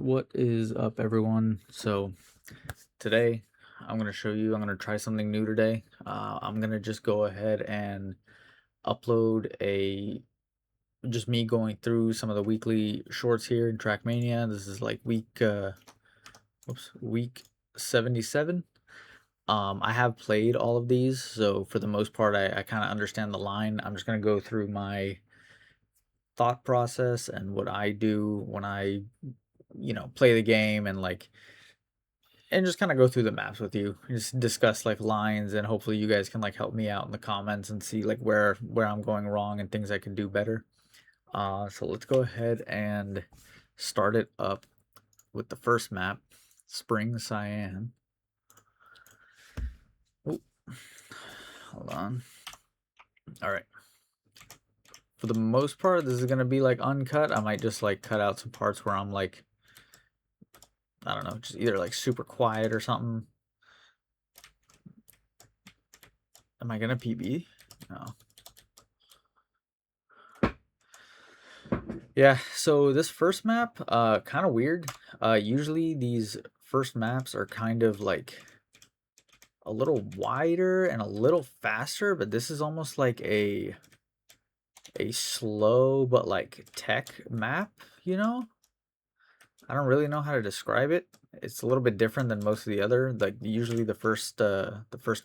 What is up, everyone? So today I'm going to show you, I'm going to try something new today. I'm going to just go ahead and upload just me going through some of the weekly shorts here in Trackmania. This is like week 77. I have played all of these, so for the most part, I kind of understand the line. I'm just going to go through my thought process and what I do when I, play the game and just kind of go through the maps with you, just discuss like lines, and hopefully you guys can like help me out in the comments and see like where I'm going wrong and things I can do better. So let's go ahead and start it up with the first map, Spring Cyan. Oh, hold on. All right. For the most part, this is gonna be like uncut. I might just like cut out some parts where I'm like, I don't know, just either like super quiet or something. Am I gonna PB? No. Yeah, so this first map, kind of weird. Usually these first maps are kind of like a little wider and a little faster, but this is almost like a slow but like tech map, you know? I don't really know how to describe it. It's a little bit different than most of the other. Like usually the first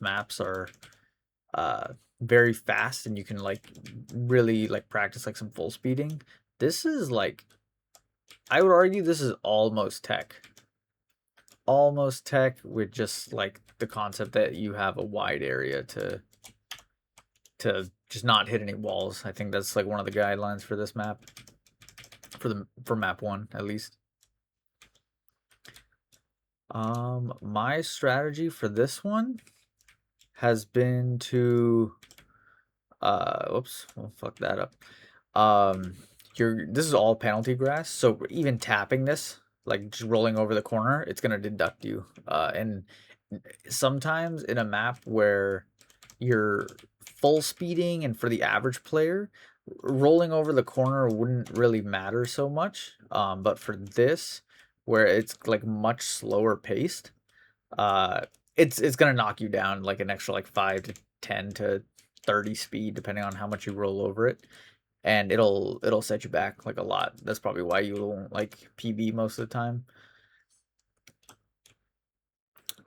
maps are very fast and you can like really like practice like some full speeding. This is like, I would argue this is almost tech. Almost tech with just like the concept that you have a wide area to just not hit any walls. I think that's like one of the guidelines for this map. For map 1 at least. My strategy for this one has been to oops, we'll fuck that up. This is all penalty grass, so even tapping this, like just rolling over the corner, it's gonna deduct you. And sometimes in a map where you're full speeding and for the average player, rolling over the corner wouldn't really matter so much. But for this, where it's like much slower paced, uh, it's gonna knock you down like an extra like 5 to 10 to 30 speed, depending on how much you roll over it, and it'll set you back like a lot. That's probably why you won't like PB most of the time.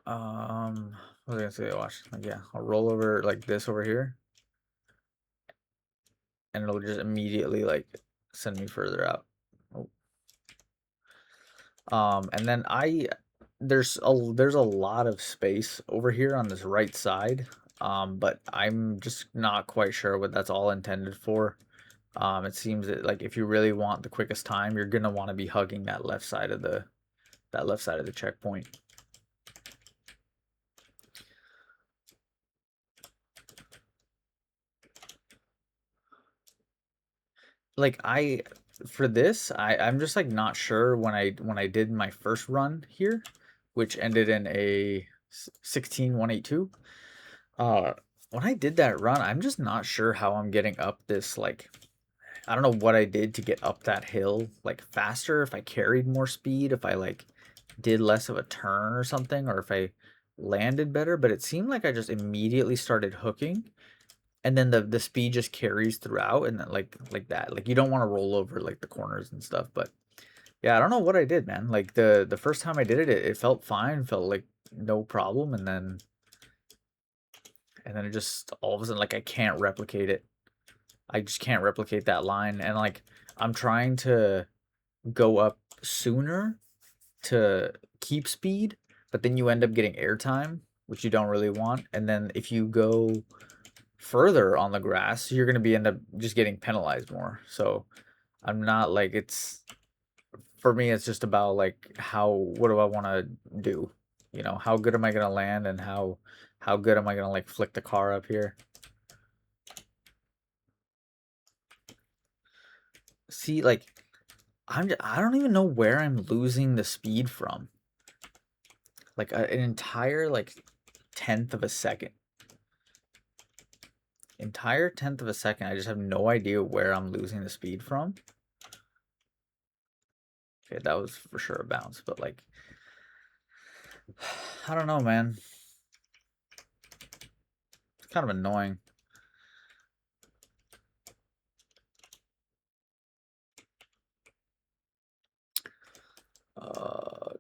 What was I gonna say? Watch, like, yeah, I'll roll over like this over here, and it'll just immediately like send me further out. Oh. And then there's a lot of space over here on this right side, but I'm just not quite sure what that's all intended for. It seems that like if you really want the quickest time, you're gonna want to be hugging that left side of the checkpoint. Like for this, I'm just like not sure when I did my first run here, which ended in a 16-182. When I did that run, I'm just not sure how I'm getting up this, like, I don't know what I did to get up that hill like faster, if I carried more speed, if I like did less of a turn or something, or if I landed better, but it seemed like I just immediately started hooking, and then the speed just carries throughout, and then like that. Like you don't want to roll over like the corners and stuff, but yeah, I don't know what I did, man. Like the first time I did it, it felt fine, felt like no problem, and then it just all of a sudden like I can't replicate it. I just can't replicate that line, and like I'm trying to go up sooner to keep speed, but then you end up getting airtime, which you don't really want. And then if you go further on the grass, you're going to be end up just getting penalized more. So I'm not like, it's for me, it's just about like what do I want to do? How good am I going to land, and how good am I going to like flick the car up here? See, like I don't even know where I'm losing the speed from. Like an entire like tenth of a second. Entire tenth of a second. I just have no idea where I'm losing the speed from. Okay, that was for sure a bounce, but like, I don't know, man. It's kind of annoying. Uh,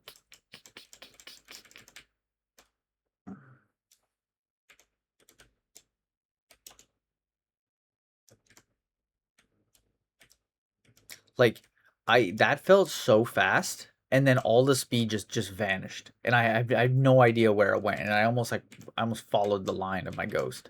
like, that felt so fast, and then all the speed just vanished, and I have no idea where it went, and I almost followed the line of my ghost.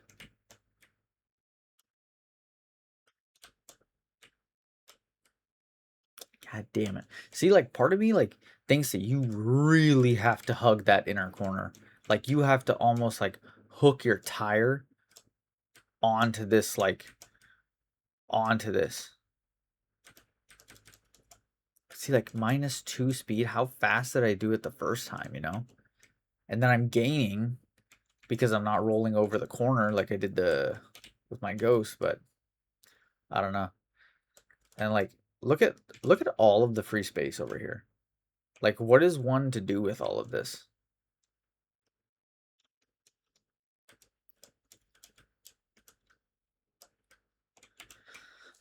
God damn it. See, like, part of me, like, thinks that you really have to hug that inner corner. Like, you have to almost, like, hook your tire onto this, like, onto this. See, like, -2 speed, how fast did I do it the first time, you know? And then I'm gaining because I'm not rolling over the corner like I did with my ghost, but I don't know. And, like, look at all of the free space over here. Like, what is one to do with all of this?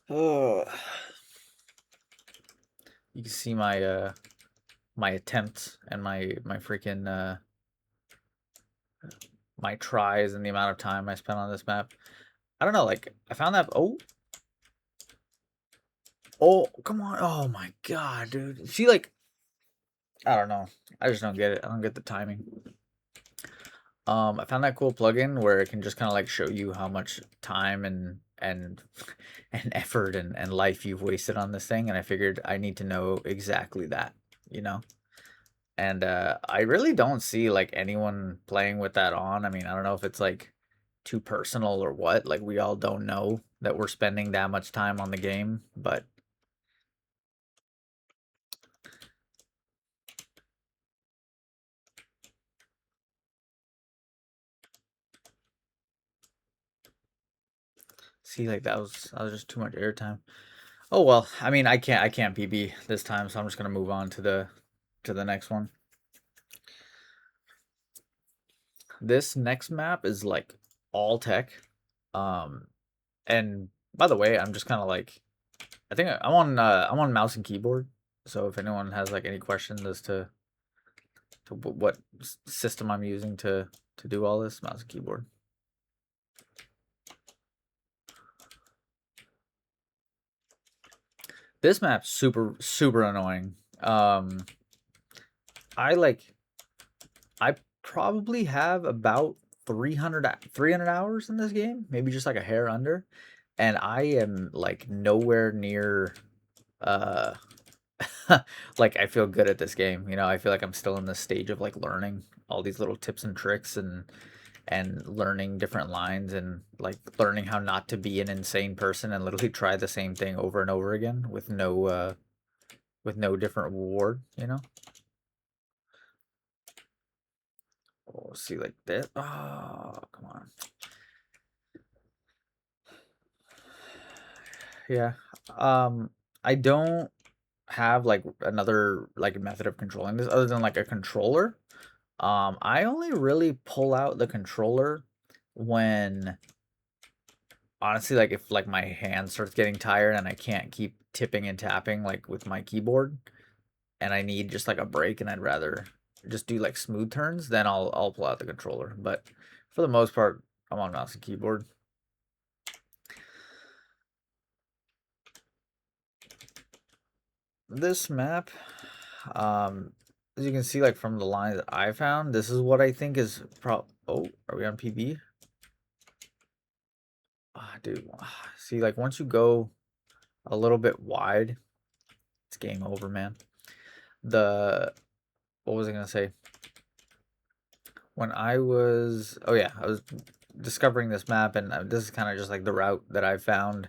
Oh, you can see my attempts and my freaking my tries and the amount of time I spent on this map. I don't know, like I found that oh come on. Oh my god, dude. See, like, I don't know. I just don't get it. I don't get the timing. I found that cool plugin where it can just kind of like show you how much time and and effort and life you've wasted on this thing, and I figured I need to know exactly that, you know? And I really don't see like anyone playing with that on. I mean, I don't know if it's like too personal or what. Like, we all don't know that we're spending that much time on the game, but see, like, that was just too much airtime. Oh well, I mean, I can't PB this time, so I'm just gonna move on to the next one. This next map is like all tech. Um, and by the way, I'm just kind of like, I think I'm on mouse and keyboard. So if anyone has like any questions as to what system I'm using to do all this, mouse and keyboard. This map's super annoying. I like I probably have about 300 hours in this game, maybe just like a hair under, and I am like nowhere near uh like I feel good at this game. You know, I feel like I'm still in the stage of like learning all these little tips and tricks and learning different lines and like learning how not to be an insane person and literally try the same thing over and over again with no different reward, you know? Oh, see, like this. Oh, come on. Yeah. I don't have like another like method of controlling this other than like a controller. I only really pull out the controller when honestly, like, if like my hand starts getting tired and I can't keep tipping and tapping like with my keyboard and I need just like a break and I'd rather just do like smooth turns, then I'll pull out the controller. But for the most part, I'm on mouse and keyboard. This map, as you can see, like from the lines that I found, this is what I think is oh, are we on PB? Ah, dude, see, like once you go a little bit wide, it's game over, man. The What was I gonna say? When I was, oh yeah, I was discovering this map, and this is kind of just like the route that I found.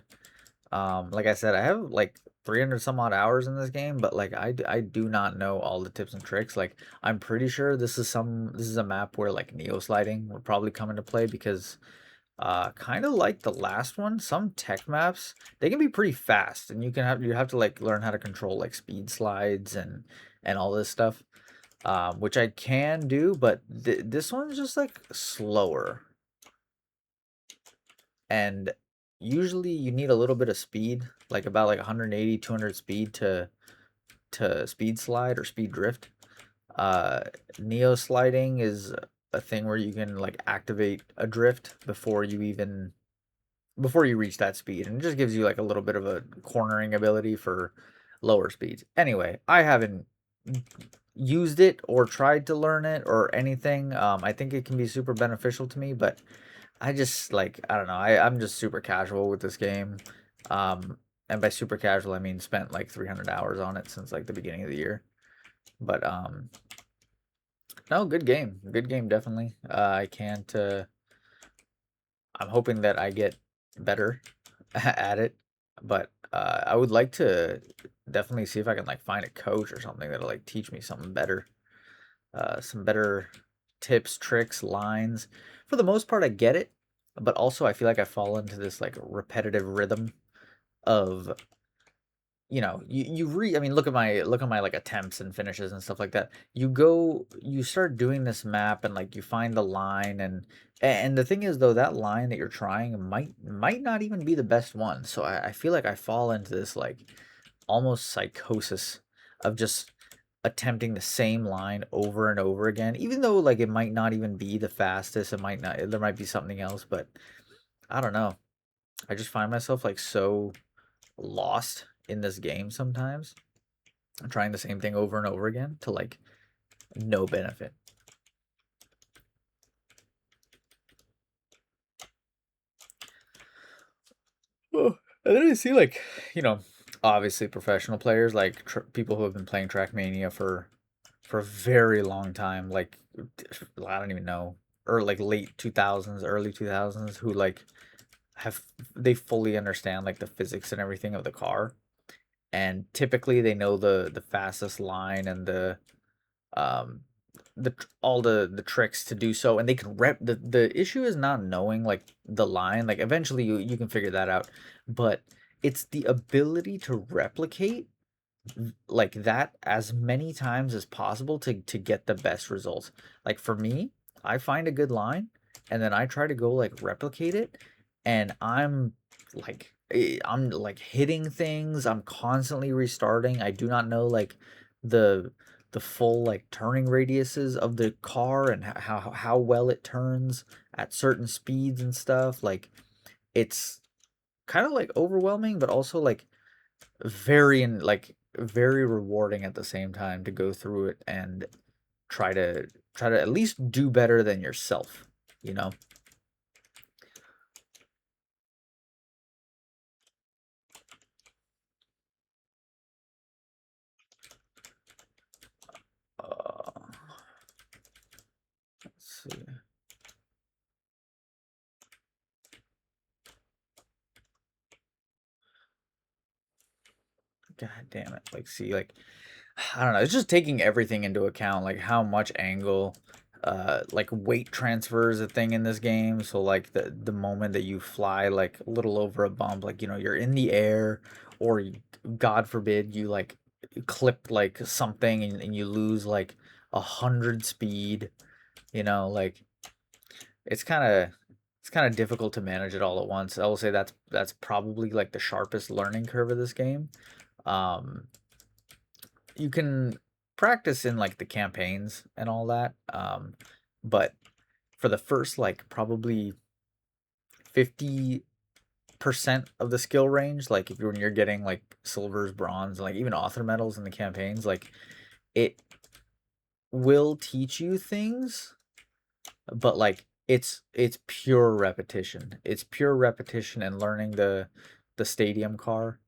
Like I said, I have like 300 some odd hours in this game, but like I do not know all the tips and tricks. Like, I'm pretty sure this is a map where like neo sliding would probably come into play because Kind of like the last one, some tech maps, they can be pretty fast and you have to like learn how to control like speed slides and all this stuff. Which I can do, but this one's just like slower. And usually you need a little bit of speed, like about like 180, 200 speed to speed slide or speed drift. Uh, Neo sliding is a thing where you can like activate a drift before you reach that speed, and it just gives you like a little bit of a cornering ability for lower speeds. Anyway, I haven't used it or tried to learn it or anything. I think it can be super beneficial to me, but I just like I don't know. I'm just super casual with this game. And by super casual, I mean spent like 300 hours on it since like the beginning of the year. But no, good game. Good game, definitely. I can't. I'm hoping that I get better at it, but I would like to definitely see if I can like find a coach or something that'll like teach me something better, some better tips, tricks, lines. For the most part, I get it, but also I feel like I fall into this like repetitive rhythm of I mean, look at my like attempts and finishes and stuff like that. You start doing this map and like you find the line and the thing is though that line that you're trying might not even be the best one. So I feel like I fall into this like almost psychosis of just attempting the same line over and over again, even though like it might not even be the fastest. It might not. There might be something else, but I don't know. I just find myself like so lost in this game sometimes, trying the same thing over and over again to like no benefit. Oh, and then I see like, you know, obviously professional players like people who have been playing Trackmania for a very long time, like I don't even know, or like late 2000s, early 2000s, who like have they fully understand like the physics and everything of the car, and typically they know the fastest line and um all the tricks to do so, and they can the issue is not knowing like the line. Like eventually you can figure that out, but it's the ability to replicate like that as many times as possible to get the best results. Like for me, I find a good line and then I try to go like replicate it, and I'm like hitting things. I'm constantly restarting. I do not know like the the full like turning radiuses of the car and how well it turns at certain speeds and stuff. Like it's kind of like overwhelming, but also like very rewarding at the same time to go through it and try to at least do better than yourself, you know? Uh, let's see. God damn it. Like, see, like, I don't know. It's just taking everything into account, like how much angle, like weight transfer is a thing in this game. So like the moment that you fly like a little over a bump, like you're in the air, or God forbid you like clip like something and you lose like 100 speed. Like it's kind of difficult to manage it all at once. I will say that's probably like the sharpest learning curve of this game. Um, you can practice in like the campaigns and all that. But for the first like probably 50% of the skill range, like if you're when you're getting like silvers, bronze, and like even author medals in the campaigns, like it will teach you things, but like it's pure repetition. It's pure repetition and learning the stadium car,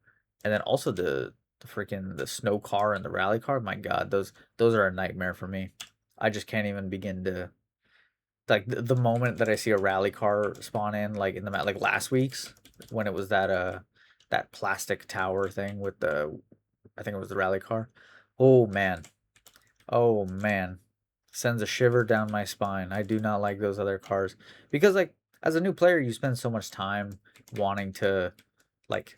and then also the freaking the snow car and the rally car. My God, those are a nightmare for me. I just can't even begin to like the moment that I see a rally car spawn in like in the map like last week's when it was that plastic tower thing with the I think it was the rally car. Oh man. Oh man, sends a shiver down my spine. I do not like those other cars because like as a new player, you spend so much time wanting to, like,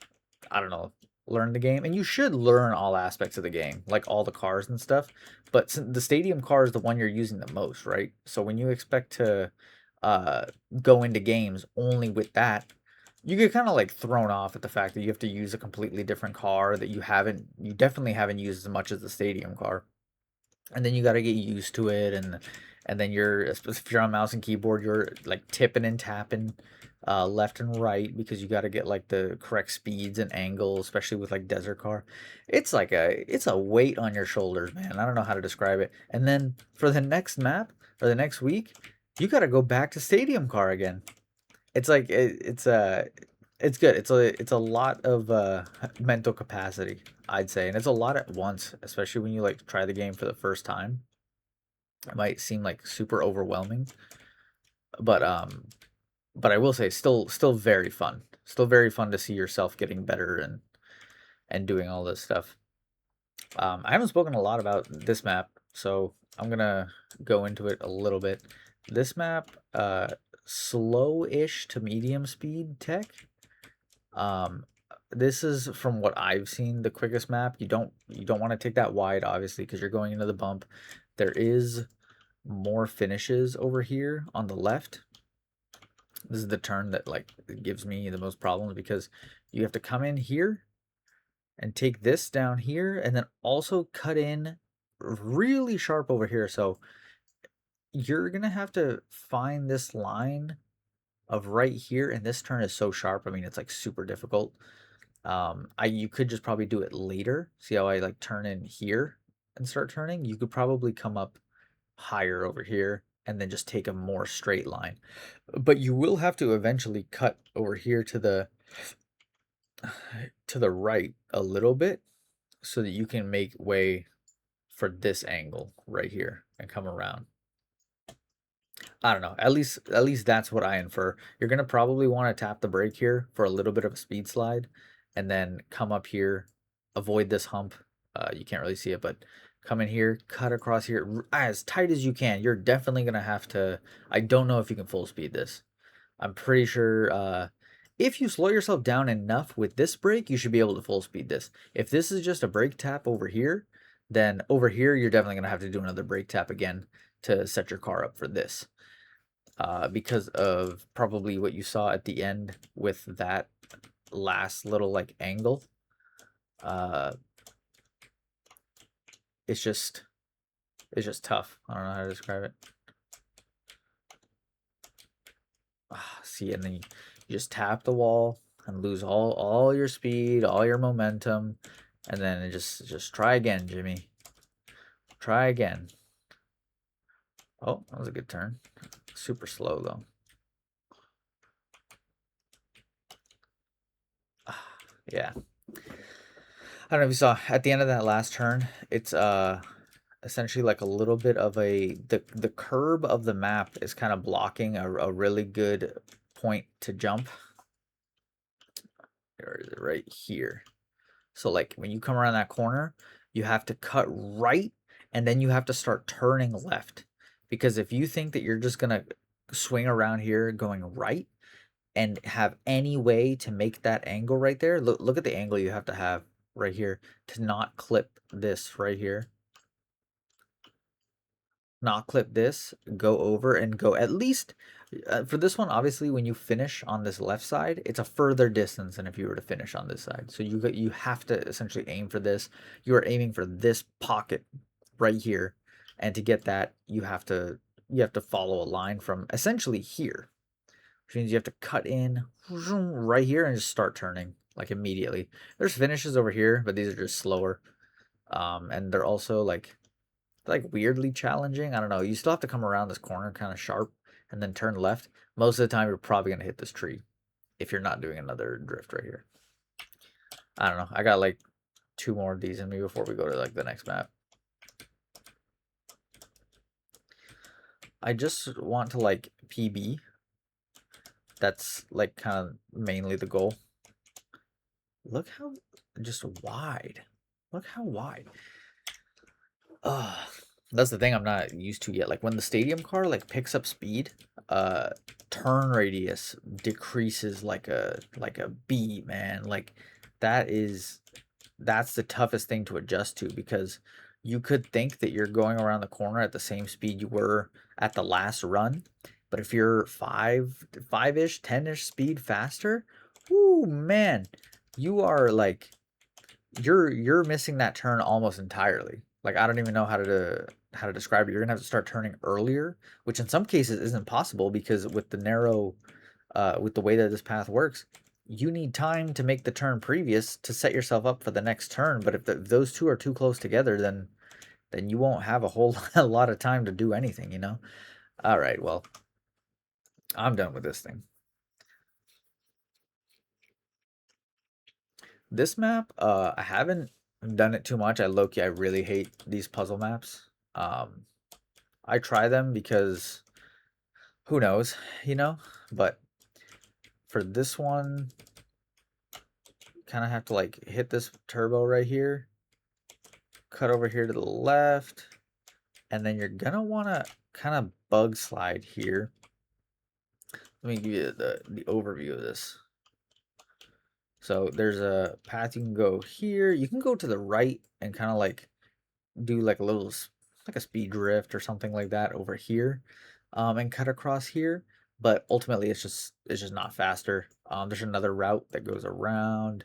I don't know, learn the game, and you should learn all aspects of the game, like all the cars and stuff. But the stadium car is the one you're using the most, right? So when you expect to uh, go into games only with that, you get kind of like thrown off at the fact that you have to use a completely different car that you definitely haven't used as much as the stadium car, and then you got to get used to it, and then if you're on mouse and keyboard, you're like tipping and tapping left and right because you got to get like the correct speeds and angles, especially with like desert car. It's a weight on your shoulders, man. I don't know how to describe it. And then for the next map or the next week, you got to go back to stadium car again. It's like it's good. It's a lot of mental capacity, I'd say, and it's a lot at once, especially when you like try the game for the first time. It might seem like super overwhelming, but but I will say still very fun. Still very fun to see yourself getting better and doing all this stuff. I haven't spoken a lot about this map, so I'm gonna go into it a little bit. This map, slow-ish to medium speed tech. Um, this is from what I've seen the quickest map. You don't want to take that wide, obviously, because you're going into the bump. There is more finishes over here on the left. This is the turn that like gives me the most problems because you have to come in here and take this down here and then also cut in really sharp over here. So you're gonna have to find this line of right here, and this turn is so sharp. I mean, it's like super difficult. You could just probably do it later. See how I like turn in here and start turning? You could probably come up higher over here and then just take a more straight line. But you will have to eventually cut over here to the right a little bit so that you can make way for this angle right here and come around. I don't know. At least that's what I infer. You're gonna probably want to tap the brake here for a little bit of a speed slide, and then come up here, avoid this hump. You can't really see it, but come in here, cut across here as tight as you can. You're definitely gonna have to. I don't know if you can full speed this. I'm pretty sure if you slow yourself down enough with this brake, you should be able to full speed this. If this is just a brake tap over here, then over here you're definitely gonna have to do another brake tap again to set your car up for this because of probably what you saw at the end with that last little like angle. Uh, it's just tough. I don't know how to describe it. See, and then you just tap the wall and lose all your speed, all your momentum, and then it just try again, Jimmy. Try again. Oh, that was a good turn. Super slow though. Yeah. I don't know if you saw at the end of that last turn, it's essentially like a little bit of the curb of the map is kind of blocking a really good point to jump. Or is it right here? So like when you come around that corner, you have to cut right and then you have to start turning left. Because if you think that you're just gonna swing around here going right and have any way to make that angle right there, look at the angle you have to have right here to not clip this right here. Not clip this, go over and go at least for this one. Obviously, when you finish on this left side, it's a further distance than if you were to finish on this side. So you have to essentially aim for this. You are aiming for this pocket right here, and to get that, you have to follow a line from essentially here, which means you have to cut in right here and just start turning like immediately. There's finishes over here, but these are just slower, and they're also like weirdly challenging. I don't know. You still have to come around this corner kind of sharp and then turn left. Most of the time, you're probably going to hit this tree if you're not doing another drift right here. I don't know. I got like 2 more of these in me before we go to like the next map. I just want to like PB. That's like kind of mainly the goal. Look how just wide. Look how wide. Ugh. That's the thing I'm not used to yet. Like when the stadium car like picks up speed, uh turn radius decreases like a bee, man. Like that is that's the toughest thing to adjust to because you could think that you're going around the corner at the same speed you were at the last run, but if you're five-ish, 10-ish speed faster, whoo man, you are like you're missing that turn almost entirely. Like I don't even know how to describe it. You're gonna have to start turning earlier, which in some cases isn't possible because with the narrow with the way that this path works, you need time to make the turn previous to set yourself up for the next turn. But if those two are too close together, then you won't have a whole lot of time to do anything, you know? All right, well, I'm done with this thing. This map, I haven't done it too much. I really hate these puzzle maps. I try them because who knows, you know? But for this one, kind of have to like hit this turbo right here, cut over here to the left, and then you're gonna want to kind of bug slide here. Let me give you the overview of this. So there's a path you can go here. You can go to the right and kind of like do like a little like a speed drift or something like that over here, and cut across here. But ultimately, it's just not faster. There's another route that goes around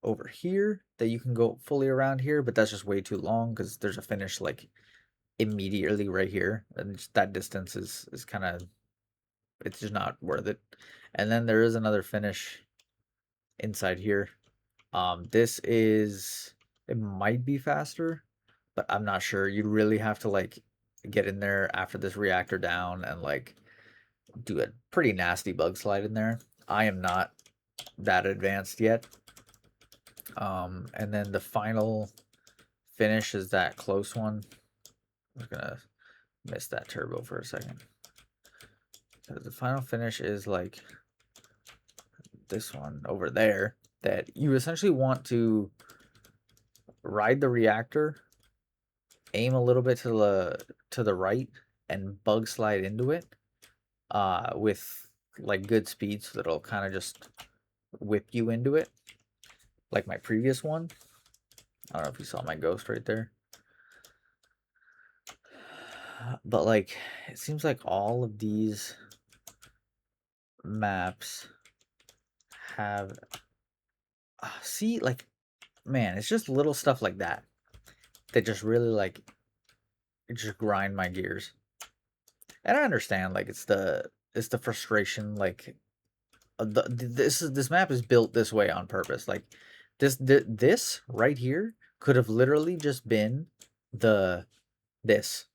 over here that you can go fully around here, but that's just way too long because there's a finish like immediately right here, and just that distance is kind of it's just not worth it. And then there is another finish inside here. This is it might be faster, but I'm not sure. You'd really have to like get in there after this reactor down and like do a pretty nasty bug slide in there. I am not that advanced yet. And then the final finish is that close one. I'm gonna miss that turbo for a second. The final finish is like this one over there that you essentially want to ride the reactor, aim a little bit to the right, and bug slide into it with like good speed so that it'll kind of just whip you into it like my previous one. I don't know if you saw my ghost right there. But like it seems like all of these maps have see like man, it's just little stuff like that that just really like just grind my gears. And I understand like it's the frustration like this map is built this way on purpose. Like this right here could have literally just been the this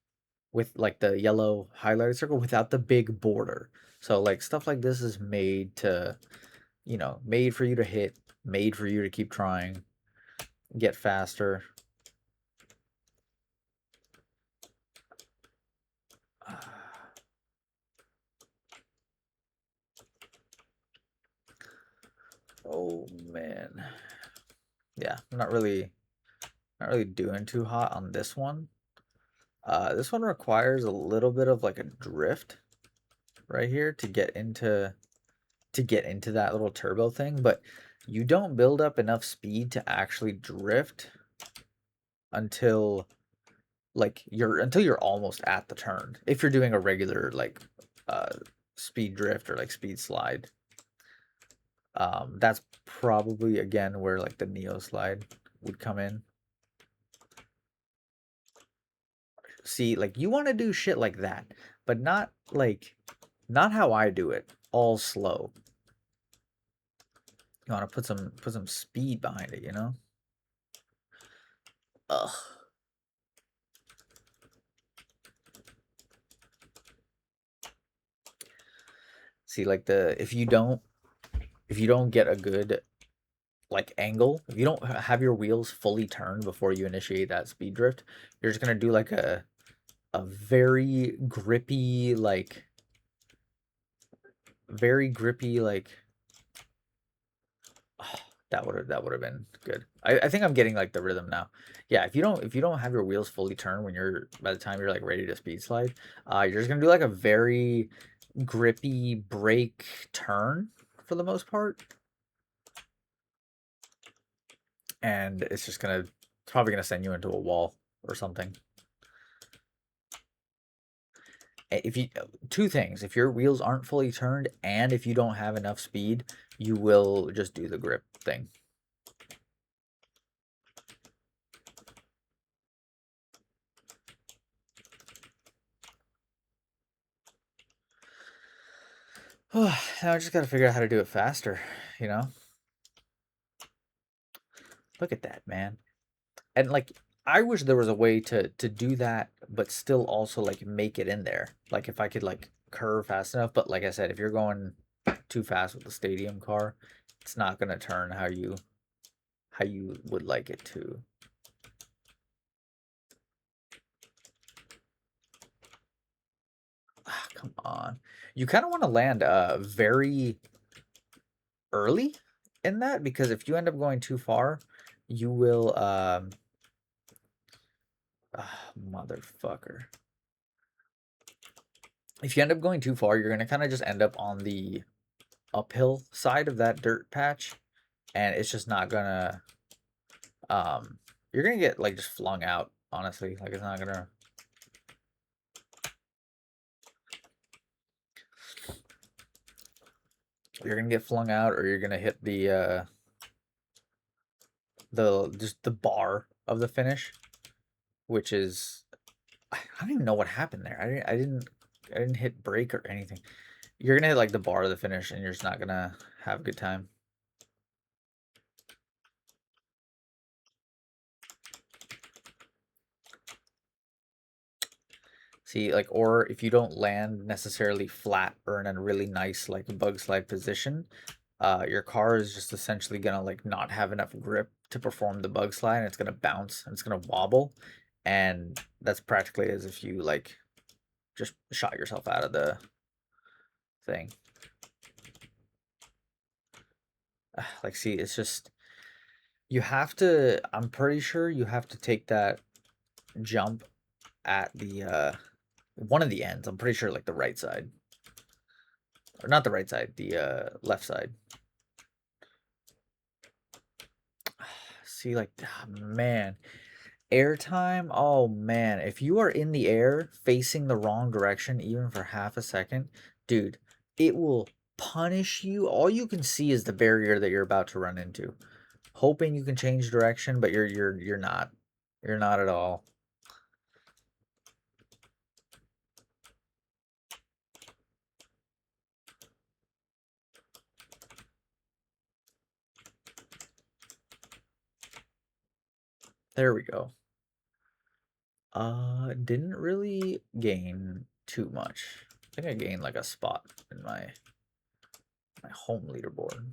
with like the yellow highlighted circle without the big border. So like stuff like this is made to, you know, made for you to hit, made for you to keep trying, get faster. Oh man. Yeah, not really doing too hot on this one. This one requires a little bit of like a drift right here to get into that little turbo thing, but you don't build up enough speed to actually drift until until you're almost at the turn. If you're doing a regular like uh speed drift or like speed slide. That's probably again where like the Neo slide would come in. See, like you want to do shit like that, but not how I do it, all slow. You want to put some speed behind it, you know? Ugh. See, like the if you don't get a good like angle, if you don't have your wheels fully turned before you initiate that speed drift, you're just gonna do like a very grippy very grippy like That would have been good. I think I'm getting like the rhythm now. Yeah, if you don't have your wheels fully turned when you're by the time you're like ready to speed slide, you're just gonna do like a very grippy brake turn for the most part, and it's probably gonna send you into a wall or something. If you two things, if your wheels aren't fully turned and if you don't have enough speed, you will just do the grip thing. Now I just gotta figure out how to do it faster, you know? Look at that, man. And like I wish there was a way to do that, but still also like make it in there. Like if I could like curve fast enough, but like I said, if you're going too fast with the stadium car, it's not gonna turn how you would like it to. Ah, come on. You kind of want to land very early in that because if you end up going too far, you will motherfucker. If you end up going too far, you're gonna kind of just end up on the uphill side of that dirt patch, and it's just not gonna you're gonna get like just flung out, honestly. Like it's not gonna you're gonna get flung out or you're gonna hit the just the bar of the finish, which is I don't even know what happened there. I didn't hit brake or anything. You're gonna hit like the bar of the finish and you're just not gonna have a good time. See, like, or if you don't land necessarily flat or in a really nice like bug slide position, your car is just essentially gonna like not have enough grip to perform the bug slide and it's gonna bounce and it's gonna wobble. And that's practically as if you like just shot yourself out of the thing. Like, see, it's just you have to. I'm pretty sure you have to take that jump at the one of the ends. I'm pretty sure like the right side, or not the right side, the left side. See, like, man, airtime. Oh man, if you are in the air facing the wrong direction, even for half a second, dude, it will punish you. All you can see is the barrier that you're about to run into. Hoping you can change direction, but you're not. You're not at all. There we go. Didn't really gain too much. I think I gained like a spot in my home leaderboard.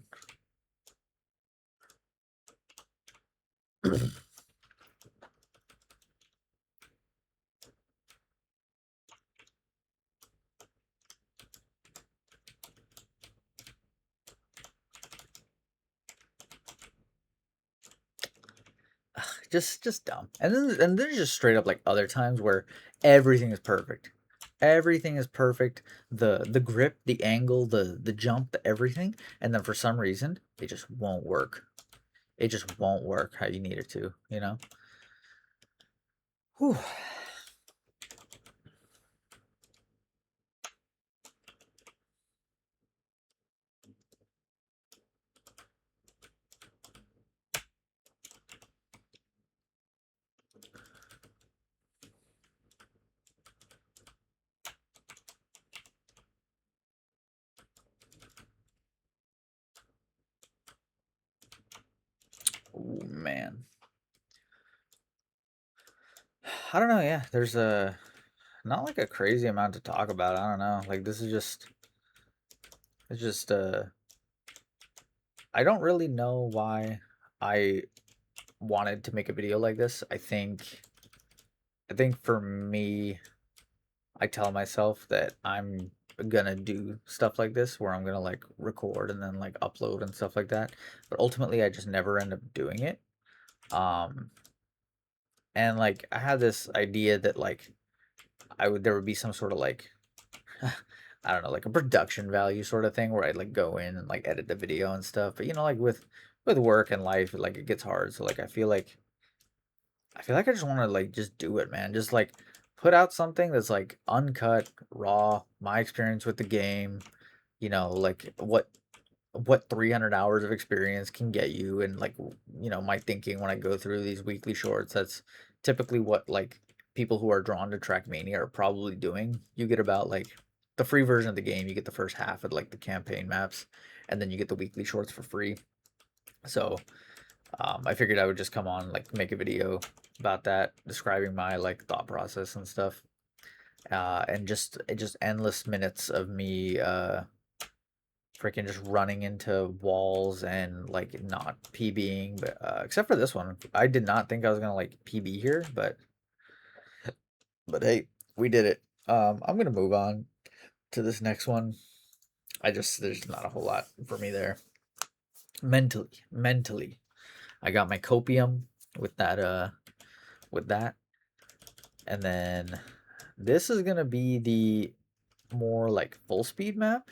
Just dumb. And there's just straight up like other times where everything is perfect. Everything is perfect. The grip, the angle, the jump, the everything, and then for some reason it just won't work. It just won't work how you need it to, you know? Whew. Oh man. I don't know, yeah. There's a not like a crazy amount to talk about. I don't know. Like this is just it's just I don't really know why I wanted to make a video like this. I think for me I tell myself that I'm gonna do stuff like this where I'm gonna like record and then like upload and stuff like that. But ultimately I just never end up doing it. Um and like I had this idea that like there would be some sort of like I don't know, like a production value sort of thing where I'd like go in and like edit the video and stuff. But you know, like with work and life, like it gets hard. So like I feel like I just want to like just do it, man. Just like put out something that's like uncut, raw, my experience with the game, you know, like what 300 hours of experience can get you, and like you know, my thinking when I go through these weekly shorts. That's typically what like people who are drawn to Trackmania are probably doing. You get about like the free version of the game, you get the first half of like the campaign maps, and then you get the weekly shorts for free. So I figured I would just come on, like, make a video about that, describing my like thought process and stuff, and just endless minutes of me freaking just running into walls and like not PBing, but except for this one, I did not think I was gonna like PB here, but hey, we did it. I'm gonna move on to this next one. There's not a whole lot for me there. Mentally, I got my copium with that, and then this is gonna be the more like full speed map.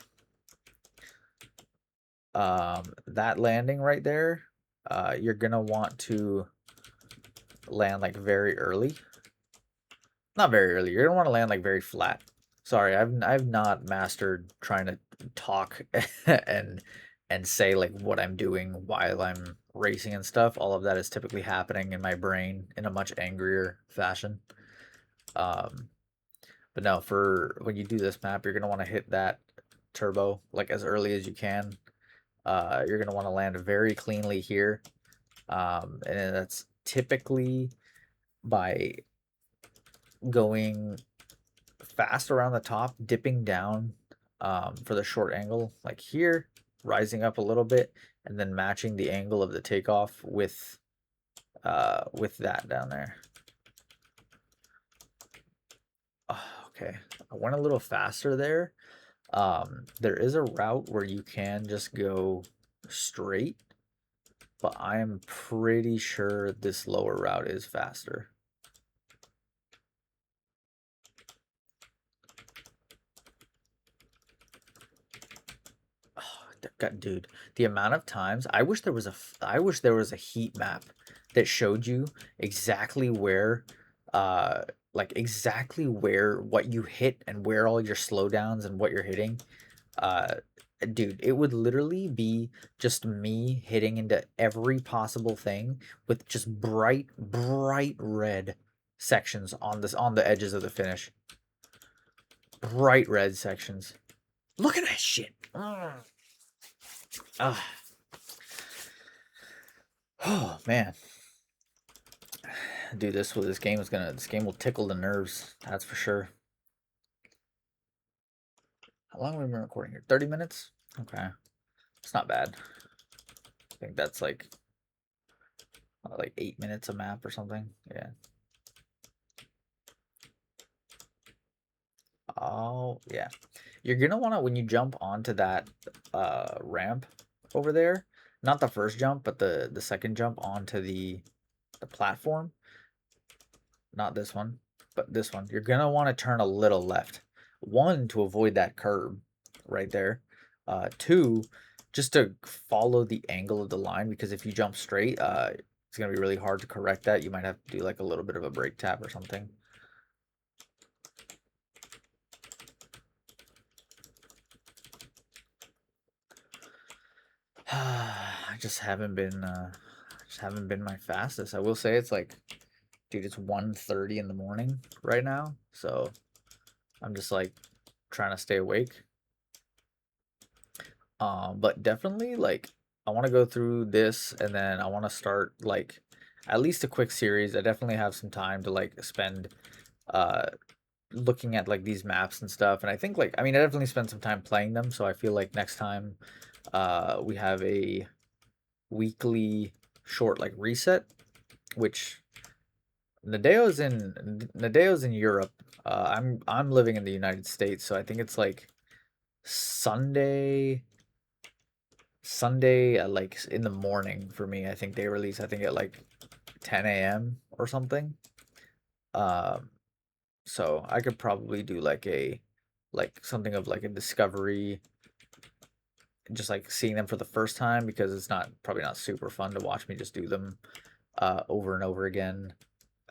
That landing right there, you're gonna want to land like very early. Not very early. You're gonna want to land like very flat. Sorry, I've not mastered trying to talk and say like what I'm doing while I'm racing and stuff. All of that is typically happening in my brain in a much angrier fashion. Um, but no, for when you do this map, you're gonna want to hit that turbo like as early as you can. You're gonna want to land very cleanly here, and that's typically by going fast around the top, dipping down for the short angle, like here, rising up a little bit, and then matching the angle of the takeoff with that down there. Oh, okay, I went a little faster there. There is a route where you can just go straight, but I am pretty sure this lower route is faster. God, dude, the amount of times I wish there was a heat map that showed you exactly where uh exactly where what you hit and where all your slowdowns and what you're hitting. Uh dude, it would literally be just me hitting into every possible thing with just bright red sections on the edges of the finish. Bright red sections. Look at that shit. Ah. Oh man, dude, this game will tickle the nerves. That's for sure. How long have we been recording here? 30 minutes. Okay, it's not bad. I think that's like 8 minutes a map or something. Yeah. Oh yeah, you're gonna want to, when you jump onto that ramp over there. Not the first jump, but the second jump onto the platform. Not this one, but this one. You're gonna want to turn a little left. One, to avoid that curb right there. Two, just to follow the angle of the line, because if you jump straight, it's gonna be really hard to correct that. You might have to do like a little bit of a brake tap or something. I just haven't been my fastest. I will say it's like, dude, it's 1:30 in the morning right now, so I'm just like trying to stay awake. But definitely like I want to go through this, and then I want to start like at least a quick series. I definitely have some time to like spend uh looking at like these maps and stuff. And I think like, I mean, I definitely spent some time playing them, so I feel like next time we have a weekly short like reset, which Nadeo's in Europe. I'm living in the United States, so I think it's like Sunday Sunday at like in the morning for me. I think they release I think at like 10 a.m. or something. Um so I could probably do like something of like a discovery, just like seeing them for the first time because it's not probably not super fun to watch me just do them over and over again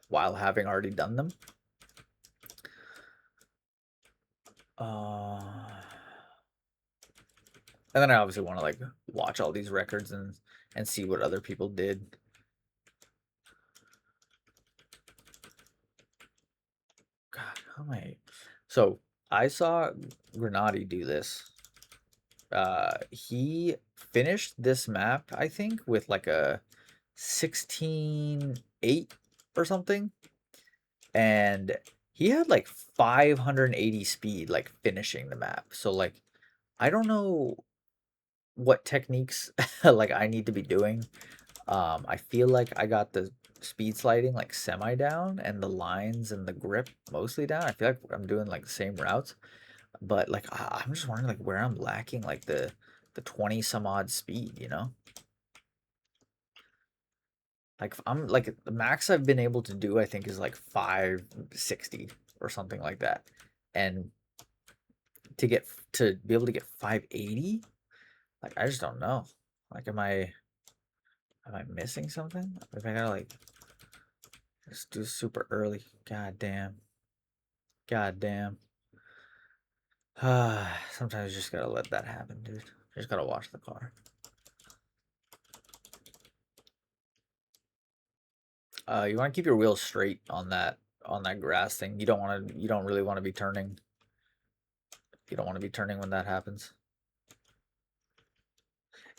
while having already done them. Uh, and then I obviously want to like watch all these records and see what other people did. God, how am I? So I saw Grenady do this. He finished this map, I think, with like a 16-8 or something, and he had like 580 speed, like finishing the map. So like, I don't know what techniques like I need to be doing. I feel like I got the speed sliding like semi down and the lines and the grip mostly down. I feel like I'm doing like the same routes, but like I'm just wondering like where I'm lacking like the 20 some odd speed, you know? Like I'm like the max I've been able to do I think is like 560 or something like that. And to get to be able to get 580, like I just don't know. Like am I missing something? If I gotta like just do super early. God damn. God damn. Sometimes you just gotta let that happen, dude. You just gotta wash the car. You want to keep your wheels straight on that grass thing. You don't really want to be turning. You don't want to be turning when that happens.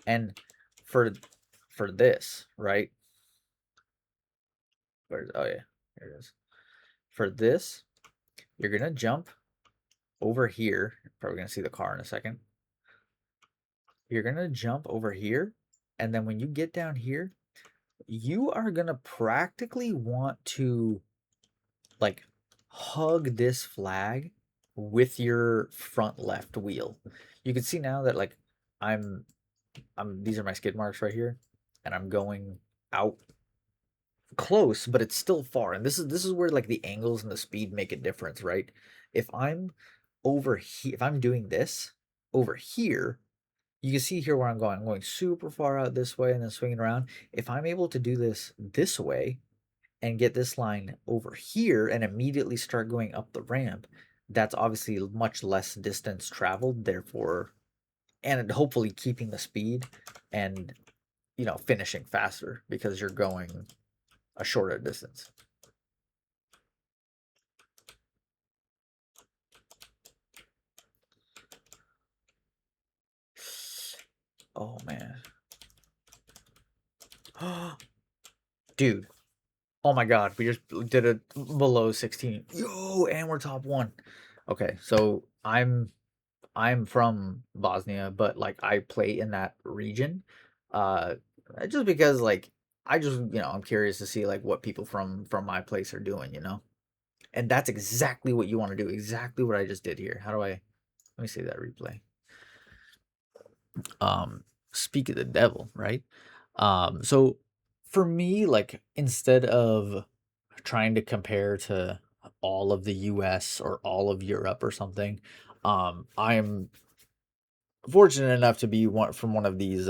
And for for this, right? Oh yeah, here it is. For this, you're gonna jump over here. You're probably gonna see the car in a second. You're gonna jump over here, and then when you get down here, you are gonna practically want to like hug this flag with your front left wheel. You can see now that like I'm I'm these are my skid marks right here, and I'm going out close, but it's still far. And this is where like the angles and the speed make a difference, right? If I'm over here, if I'm doing this over here, you can see here where I'm going. I'm going super far out this way and then swinging around. If I'm able to do this way and get this line over here and immediately start going up the ramp, that's obviously much less distance traveled, therefore, and hopefully keeping the speed and, finishing faster because you're going a shorter distance. Oh man. Dude. Oh my god, we just did it below 16. Yo, and we're top 1. Okay, so I'm from Bosnia, but like I play in that region. Uh just because like I just, I'm curious to see like what people from my place are doing. And that's exactly what you want to do. Exactly what I just did here. How do I let me see that replay. Um Speak of the devil, right? So for me, like instead of trying to compare to all of the US or all of Europe or something, I'm fortunate enough to be one of these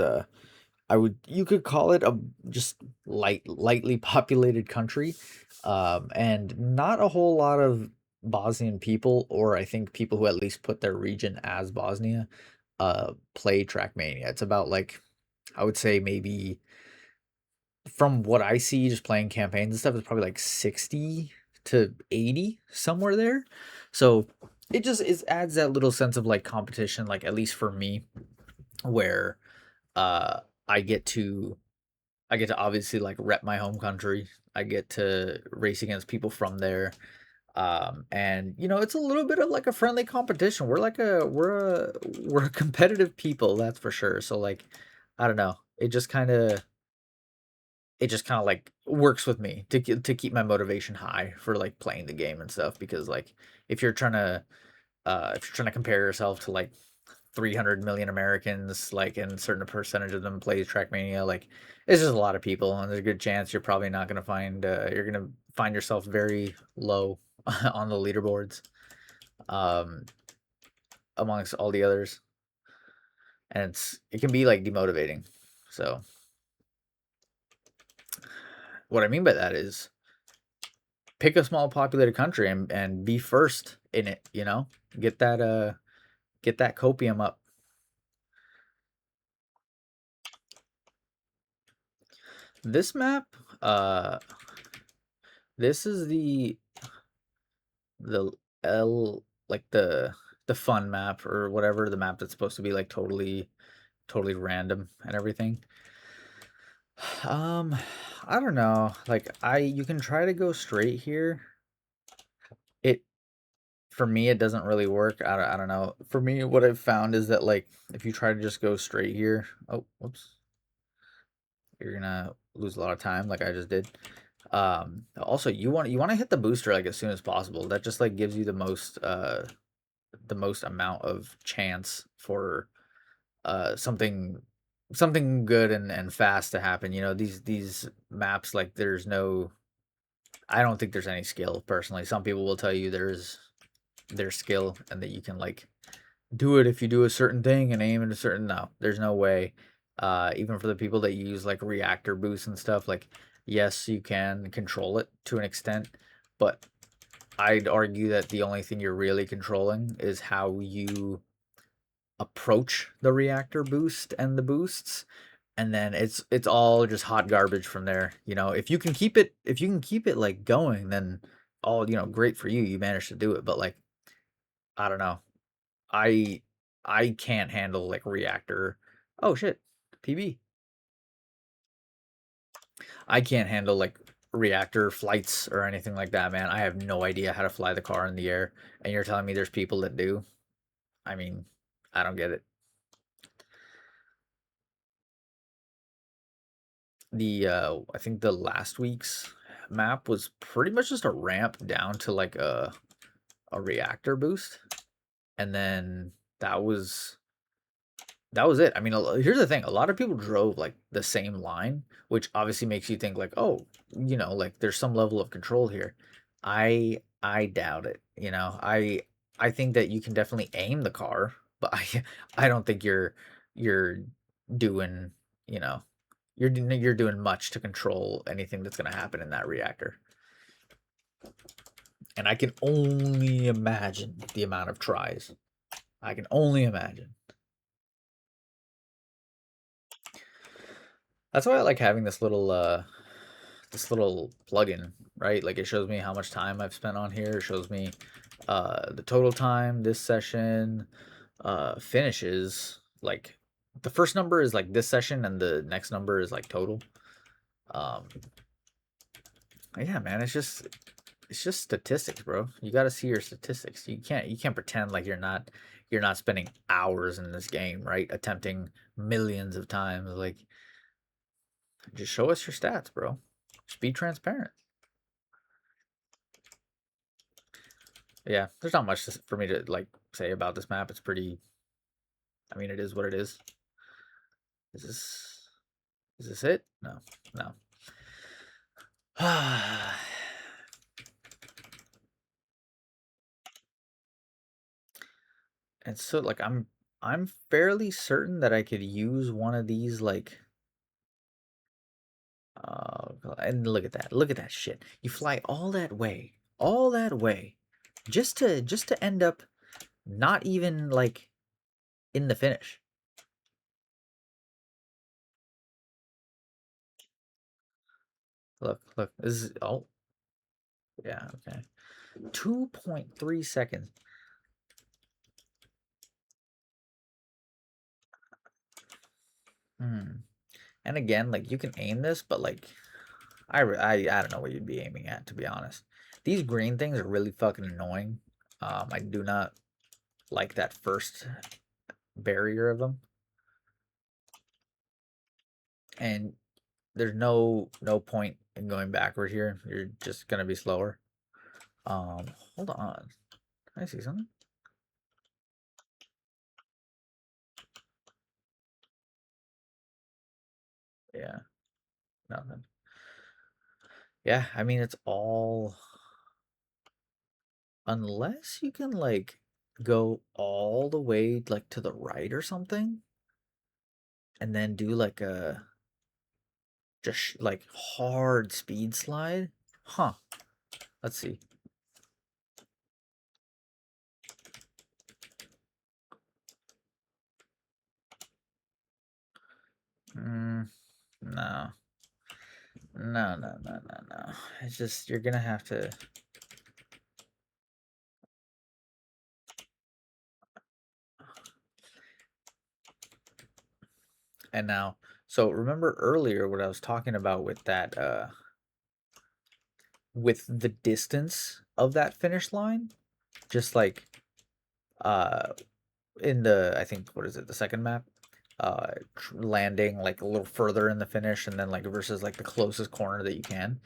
you could call it a just lightly populated country, and not a whole lot of Bosnian people, or I think people who at least put their region as Bosnia, play Trackmania. It's about like I would say maybe from what I see, just playing campaigns and stuff, is probably like 60 to 80 somewhere there. So it adds that little sense of like competition, like at least for me, where uh I get to I get to obviously like rep my home country. I get to race against people from there. And it's a little bit of like a friendly competition. We're a competitive people, that's for sure. So like I don't know. It just kind of like works with me to keep my motivation high for like playing the game and stuff because like if you're trying to compare yourself to like 300 million Americans, like, and a certain percentage of them plays Trackmania. Like, it's just a lot of people, and there's a good chance you're probably not gonna find you're gonna find yourself very low on the leaderboards, um, amongst all the others, and it can be like demotivating. So what I mean by that is pick a small populated country and be first in it. Get that copium up. This map, uh, this is the like the fun map or whatever, the map that's supposed to be like totally random and everything. Um, I don't know. Like you can try to go straight here. It For me it doesn't really work. I don't know. For me, what I've found is that like if you try to just go straight here, oh, whoops, you're gonna lose a lot of time like I just did. Also you want to hit the booster like as soon as possible. That just like gives you the most amount of chance for something good and fast to happen. These maps, like, I don't think there's any skill personally. Some people will tell you there's skill and that you can like do it if you do a certain thing and aim at a certain. No, there's no way. Even for the people that use like reactor boosts and stuff, like, yes, you can control it to an extent, but I'd argue that the only thing you're really controlling is how you approach the reactor boost and the boosts, and then it's all just hot garbage from there. If you can keep it like going, then all, great for you. You managed to do it, but like, I don't know. I I can't handle like reactor. Oh shit. PB. I can't handle like reactor flights or anything like that, man. I have no idea how to fly the car in the air, and you're telling me there's people that do. I mean, I don't get it. I think the last week's map was pretty much just a ramp down to like a reactor boost, and then that was that was it. I mean, here's the thing: a lot of people drove like the same line, which obviously makes you think like, oh, like there's some level of control here. I doubt it. I think that you can definitely aim the car, but I don't think you're doing you know you're doing much to control anything that's gonna happen in that reactor. And I can only imagine the amount of tries. I can only imagine. That's why I like having this little plugin, right? Like, it shows me how much time I've spent on here. It shows me the total time this session finishes. Like, the first number is like this session, and the next number is like total. Um, yeah, man, it's just statistics, bro. You got to see your statistics. You can't pretend like you're not spending hours in this game, right? Attempting millions of times. Like, just show us your stats, bro. Just be transparent. Yeah, there's not much for me to like say about this map. It's pretty. I mean, it is what it is. Is this it? No, no. And so, like, I'm fairly certain that I could use one of these, like, and look at that shit. You fly all that way, just to end up not even like in the finish. Look. This is, oh, yeah, okay. 2.3 seconds. Hmm. And again, like, you can aim this, but like, I don't know what you'd be aiming at, to be honest. These green things are really fucking annoying. I do not like that first barrier of them, and there's no point in going backward here. You're just gonna be slower. Um, Hold on. Can I see something? Yeah, nothing. Yeah, I mean, it's all unless you can like go all the way like to the right or something and then do like a just like hard speed slide. Huh. Let's see. Mm, no. No, no, no, no, no. It's just you're gonna have to. And now, so remember earlier what I was talking about with that with the distance of that finish line? Just like uh in the I think what is it, the second map? Landing like a little further in the finish and then like versus like the closest corner that you can.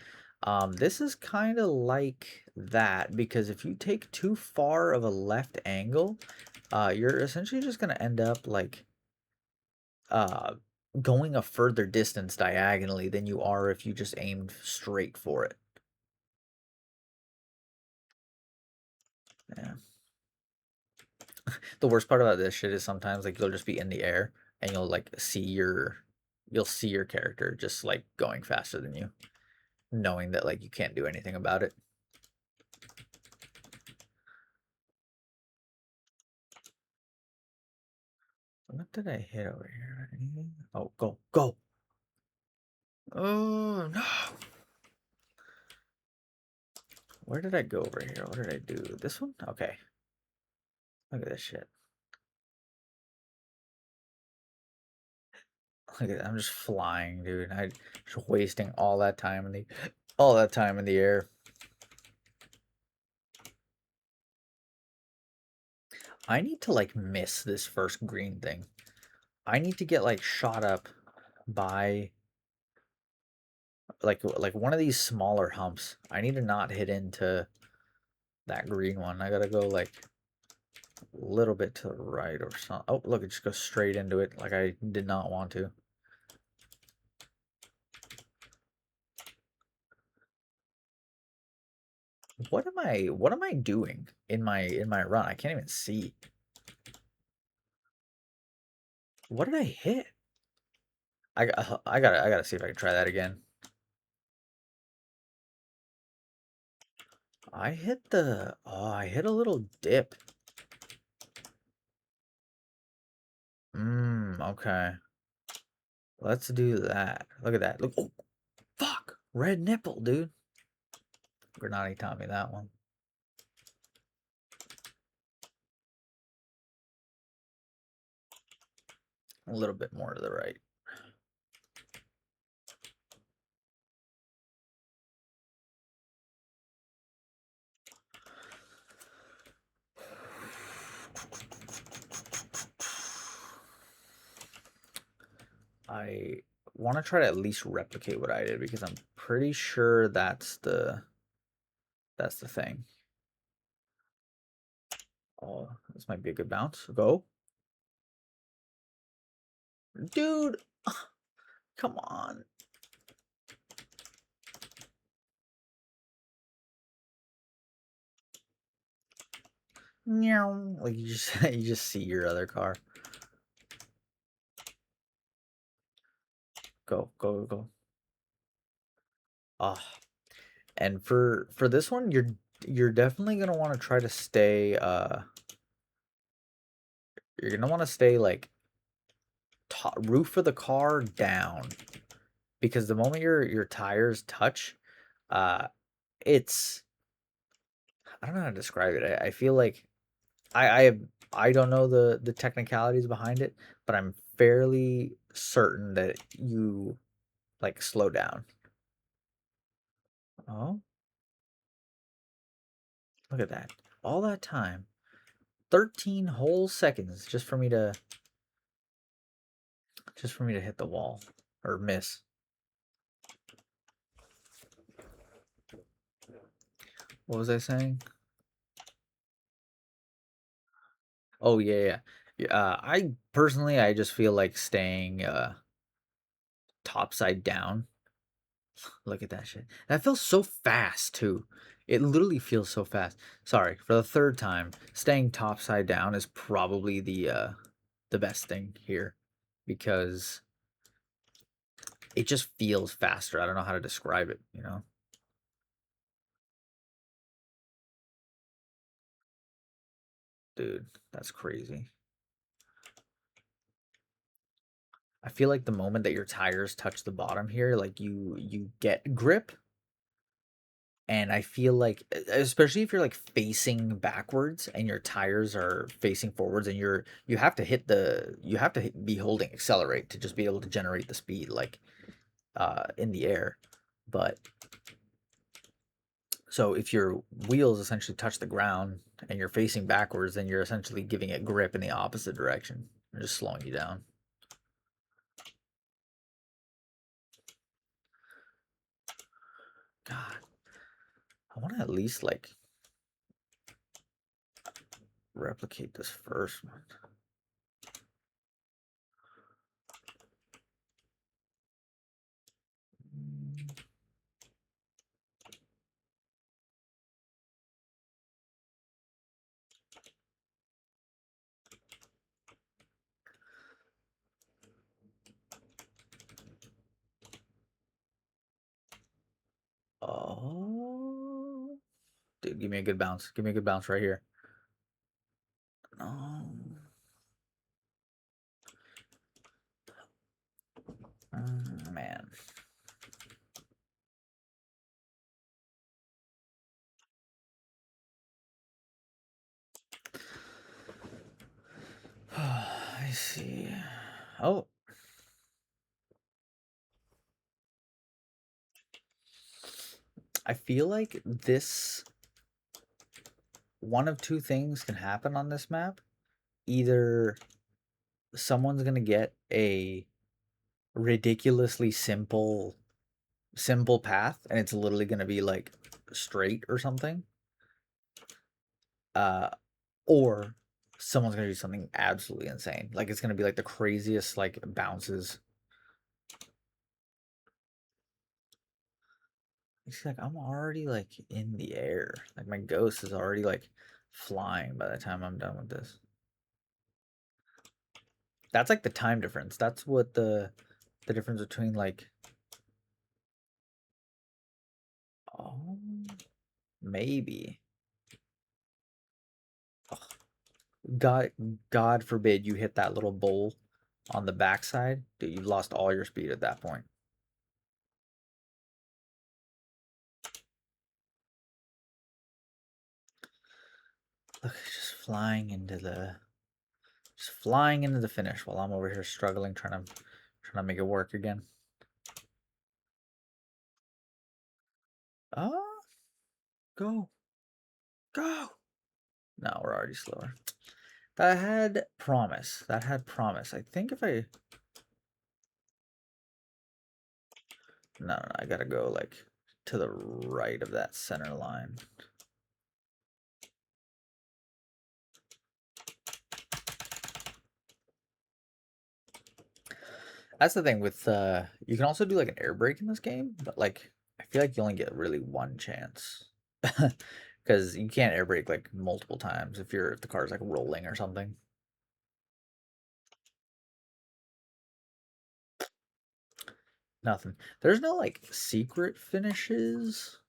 This is kind of like that because if you take too far of a left angle, you're essentially just gonna end up like uh, going a further distance diagonally than you are if you just aimed straight for it. Yeah. The worst part about this shit is sometimes like you'll just be in the air and you'll see your character just like going faster than you, knowing that like you can't do anything about it. What did I hit over here? Anything? Oh, go, go. Oh no. Where did I go over here? What did I do? This one? Okay. Look at this shit. Look at that. I'm just flying, dude. I just wasting all that time in the air. I need to like miss this first green thing. I need to get like shot up by like one of these smaller humps. I need to not hit into that green one. I gotta go like a little bit to the right or something. Oh, look, it just goes straight into it like I did not want to. What am I doing in my run? I can't even see. What did I hit? I gotta see if I can try that again. I hit a little dip. Okay. Let's do that. Look at that. Look. Oh, fuck. Red nipple, dude. Granati taught me that one. A little bit more to the right. I want to try to at least replicate what I did because I'm pretty sure that's the thing. Oh, this might be a good bounce. Go. Dude, come on. Meow. Like you just you just see your other car. Go, go, go. Ah. And for this one, you're definitely gonna want to try to stay you're gonna want to stay like roof of the car down because the moment your tires touch, uh, it's I don't know how to describe it. I feel like I have I don't know the technicalities behind it, but I'm fairly certain that you like slow down. Oh, look at that! All that time, 13 whole seconds just for me to hit the wall or miss. What was I saying? Oh yeah, yeah. Yeah, I personally I just feel like staying topside down. Look at that shit. That feels so fast too. It literally feels so fast. Sorry, for the third time, staying topside down is probably the best thing here because it just feels faster. I don't know how to describe it, you know? Dude, that's crazy. I feel like the moment that your tires touch the bottom here, like you get grip, and I feel like especially if you're like facing backwards and your tires are facing forwards and you have to be holding accelerate to just be able to generate the speed like in the air. But so if your wheels essentially touch the ground and you're facing backwards, then you're essentially giving it grip in the opposite direction. You're just slowing you down. God, I want to at least like replicate this first one. Oh, dude, give me a good bounce. Give me a good bounce right here. No. Man. I see. Oh. I feel like this one of two things can happen on this map. Either someone's gonna get a ridiculously simple path and it's literally gonna be like straight or something. Uh or someone's gonna do something absolutely insane. Like it's gonna be like the craziest like bounces. It's like I'm already like in the air. Like my ghost is already like flying by the time I'm done with this. That's like the time difference. That's what the difference between like oh maybe. Ugh. God God forbid you hit that little bowl on the backside. Dude, you've lost all your speed at that point. Look, just flying into the finish while I'm over here struggling trying to make it work again. Oh, go. Go. No, we're already slower. That had promise. That had promise. I think if I no, I gotta go like to the right of that center line. That's the thing with you can also do like an air brake in this game, but like I feel like you only get really one chance. Because you can't air brake like multiple times if the car's like rolling or something. Nothing. There's no like secret finishes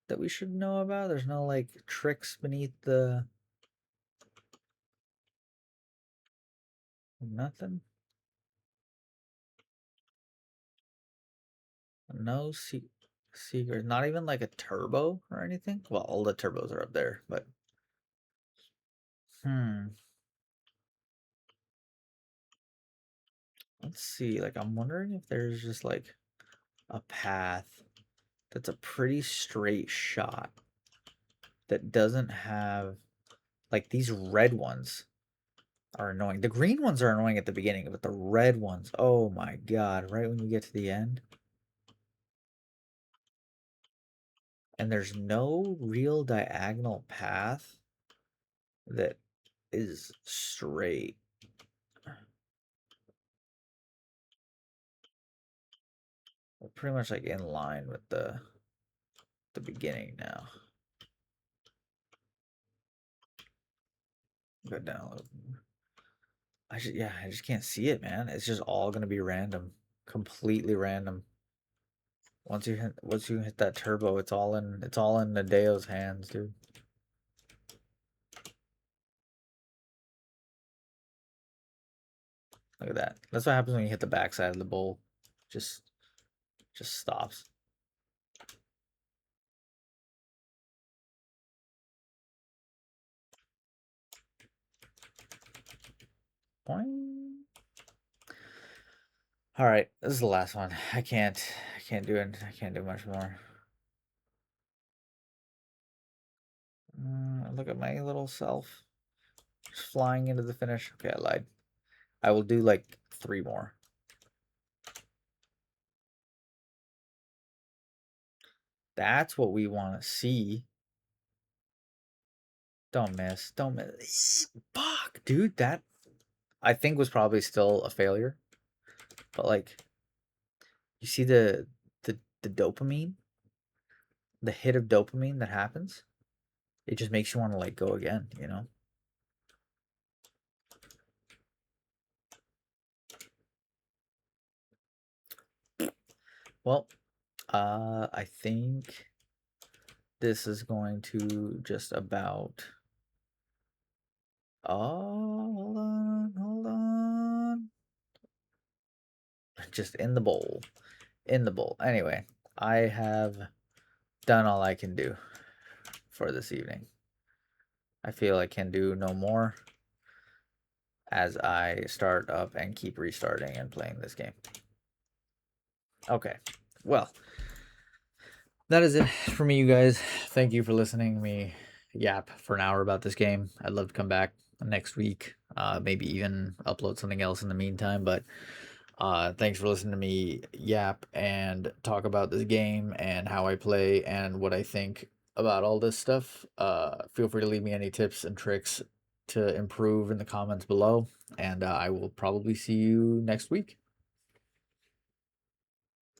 that we should know about. There's no like tricks beneath the nothing. No secret. Not even like a turbo or anything. Well, all the turbos are up there, but hmm. Let's see. Like I'm wondering if there's just like a path that's a pretty straight shot that doesn't have like these red ones are annoying. The green ones are annoying at the beginning, but the red ones, oh my god, right when you get to the end. And there's no real diagonal path that is straight. we're pretty much like in line with the beginning now. Go down a little. I just can't see it, man. It's just all gonna be random, completely random. Once you hit that turbo, it's all in Nadeo's hands, dude. Look at that. That's what happens when you hit the backside of the bowl. Just just stops. Boing. All right, this is the last one. I can't do it. I can't do much more. Look at my little self. Just flying into the finish. Okay, I lied. I will do like 3 more. That's what we want to see. Don't miss. Don't miss. Fuck, dude. That I think was probably still a failure. But like, you see the dopamine, the hit of dopamine that happens. It just makes you want to like go again. You know. Well, I think this is going to just about. Oh, hold on. Just in the bowl. In the bowl. Anyway, I have done all I can do for this evening. I feel I can do no more as I start up and keep restarting and playing this game. Okay. Well, that is it for me, you guys. Thank you for listening to me yap for an hour about this game. I'd love to come back next week, maybe even upload something else in the meantime. But thanks for listening to me yap and talk about this game and how I play and what I think about all this stuff. Feel free to leave me any tips and tricks to improve in the comments below, and I will probably see you next week.